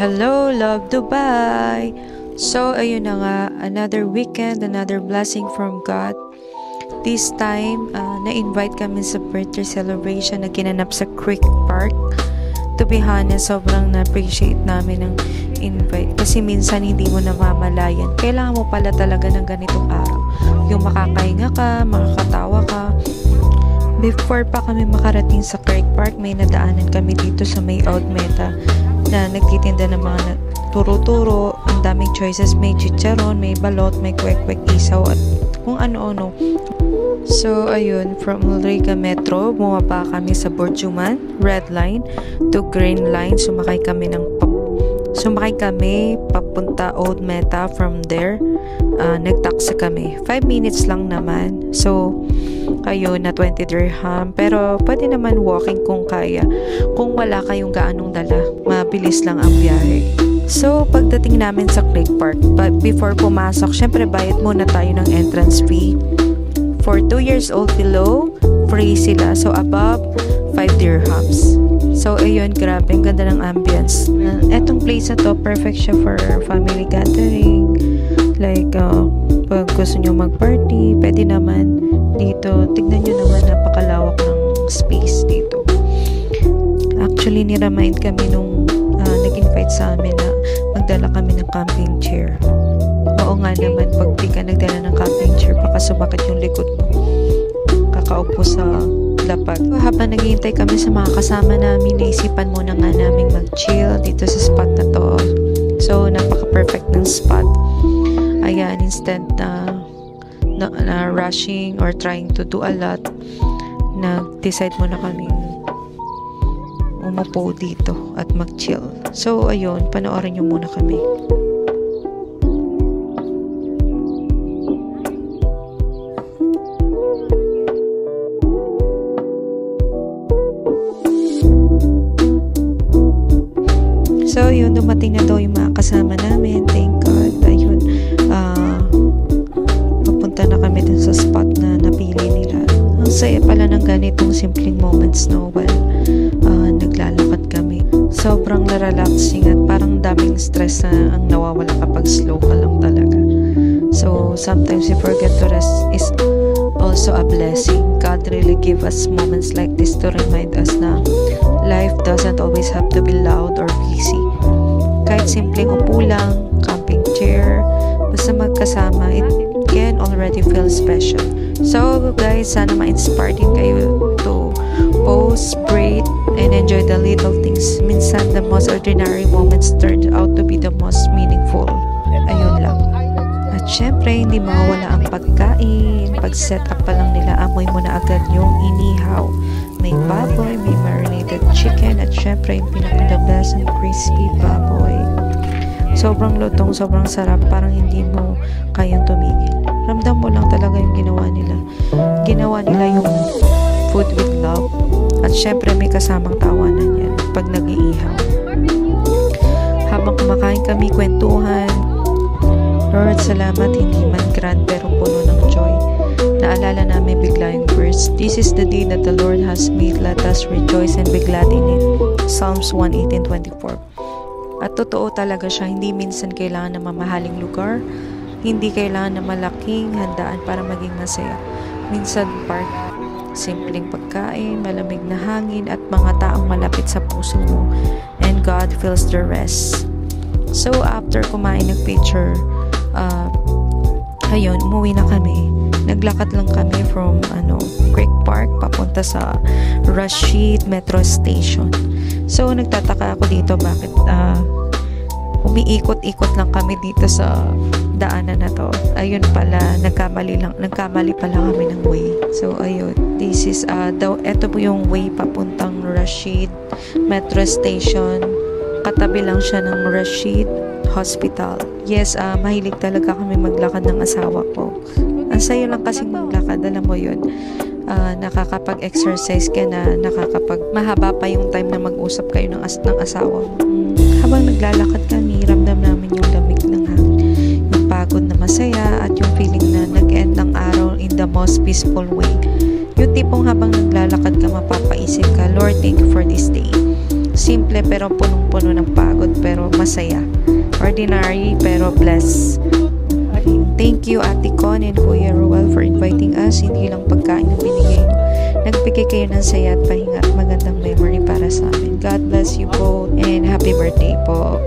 Hello, love Dubai! So, ayun na nga, another weekend, another blessing from God. This time, na-invite kami sa birthday celebration na ginanap sa Creek Park. To be honest, sobrang na-appreciate namin ng invite. Kasi minsan hindi mo namamalayan. Kailangan mo pala talaga ng ganitong araw. Yung makakahinga ka, makakatawa ka. Before pa kami makarating sa Creek Park, may nadaanan kami dito sa may Old Meta na nagtitinda ng mga turo-turo. Ang daming choices. May chicharon, may balot, may kwek-kwek isaw at kung ano-ano. So, ayun, from Ulrica Metro, bumaba kami sa Borjuman, Red Line, to Green Line. Sumakay kami papunta Old Meta. From there, nagtaksi kami. 5 minutes lang naman. So, ayun, na 20 dirham. Pero, pwede naman walking kung kaya. Kung wala kayong gaanong dala, mabilis lang ang biyahe. So, pagdating namin sa Creek Park, but before pumasok, syempre bayad muna tayo ng entrance fee. For 2 years old below, free sila. So, above, 5 dirhams. So, ayun, grabe. Ang ganda ng ambience. Etong place na to, perfect siya for family gathering. Like, pag gusto nyo mag-party, pwede naman dito. Tignan nyo naman, napakalawak ng space dito. Actually, niremind kami nung nag-invite sa amin na magdala kami ng camping chair. Oo nga naman, pag di ka nagdala ng camping chair, baka sumakit yung likod mo. Kakaupo sa lapag. Habang naghihintay kami sa mga kasama namin, naisipan muna nga namin mag-chill dito sa spot na to. So, napaka-perfect ng spot. Ayan, instead na rushing or trying to do a lot, nag-decide muna kami umupo dito at mag-chill. So, ayun, panoorin nyo muna kami. So, yun, dumating na daw yung mga kasama namin. Thank God. Ayun, papunta na kami dun sa spot na napili nila. Ang saya pala ng ganitong simpleng moments, no? While naglalakad kami. Sobrang relaxing at parang daming stress na ang nawawala kapag slow ka lang talaga. So, sometimes we forget to rest is also a blessing. God really give us moments like this to remind us na life doesn't always have to be loud or busy. Kahit simpleng upo lang, camping chair, basta magkasama, it can already feel special. So guys, sana ma-inspire din kayo to pause, breathe, and enjoy the little things. Minsan, the most ordinary moments turned out to be the most meaningful. Ayun lang. At syempre, hindi mawawala ang pagkain. Pag-set up pa lang nila, amoy mo na agad yung inihaw. May baboy, may marinated chicken, at syempre, yung pinaka-the best and crispy baboy. Sobrang lutong, sobrang sarap. Parang hindi mo kayang tumigil. Ramdam mo lang talaga yung ginawa nila. Ginawa nila yung food with love. At syempre, may kasamang tawanan yan pag nag-iihaw. Habang kumakain kami, kwentuhan. Lord, salamat, hindi man grand pero puno ng joy. Naalala namin bigla yung verse, "This is the day that the Lord has made, let us rejoice and be glad in it." Psalms 118:24. At totoo talaga siya, hindi minsan kailangan ng mamahaling lugar, hindi kailangan ng malaking handaan para maging masaya. Minsan park, simpleng pagkain, malamig na hangin, at mga taong malapit sa puso mo, and God fills the rest. So after kumain ng picture, ayun, umuwi na kami. Naglakad lang kami from Creek Park papunta sa Rashid Metro Station. So nagtataka ako dito bakit umiikot-ikot lang kami dito sa daanan na to. Ayun pala, nagkamali pala kami ng way. So ayun, this is ito po yung way papuntang Rashid Metro Station. Katabi lang siya ng Rashid Hospital. Yes, mahilig talaga kami maglakad ng asawa ko. Ang sayo lang kasing maglakad, alam mo yun. Nakakapag-exercise ka na, mahaba pa yung time na mag-usap kayo ng asawa mo. Habang naglalakad kami, ramdam namin yung lamig ng hangin, yung pagod na masaya, at yung feeling na nag-end ng araw in the most peaceful way. Yung tipong habang naglalakad ka, mapapaisip ka, Lord, thank you for this day. Simple simple pero punong-puno ng pagod pero masaya. Ordinary pero blessed. Thank you Ate Con and Kuya Ruel for inviting us. Hindi lang pagkain ang binigay mo. Nagbigay kayo ng saya at pahinga at magandang memory para sa amin. God bless you both and happy birthday po.